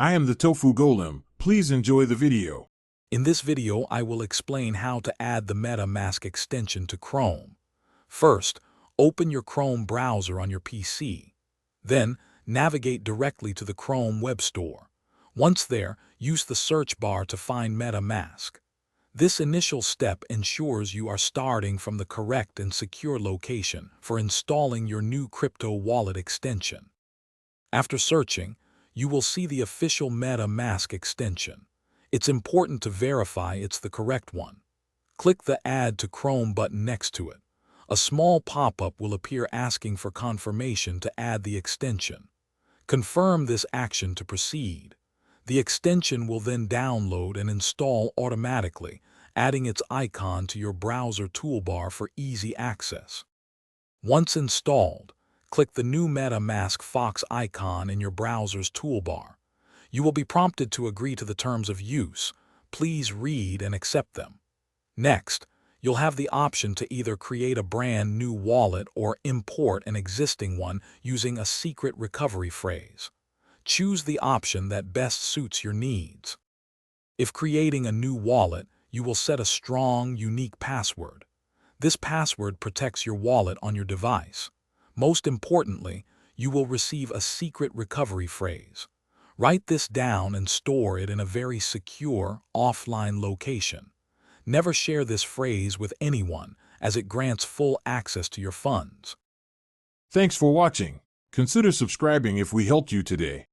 I am the Tofu Golem. Please enjoy the video. In this video, I will explain how to add the MetaMask extension to Chrome. First, open your Chrome browser on your PC. Then, navigate directly to the Chrome Web Store. Once there, use the search bar to find MetaMask. This initial step ensures you are starting from the correct and secure location for installing your new crypto wallet extension. After searching, you will see the official MetaMask extension. It's important to verify it's the correct one. Click the Add to Chrome button next to it. A small pop-up will appear asking for confirmation to add the extension. Confirm this action to proceed. The extension will then download and install automatically, adding its icon to your browser toolbar for easy access. Once installed, click the new MetaMask Fox icon in your browser's toolbar. You will be prompted to agree to the terms of use. Please read and accept them. Next, you'll have the option to either create a brand new wallet or import an existing one using a secret recovery phrase. Choose the option that best suits your needs. If creating a new wallet, you will set a strong, unique password. This password protects your wallet on your device. Most importantly, you will receive a secret recovery phrase. Write this down and store it in a very secure, offline location. Never share this phrase with anyone, as it grants full access to your funds. Thanks for watching. Consider subscribing if we helped you today.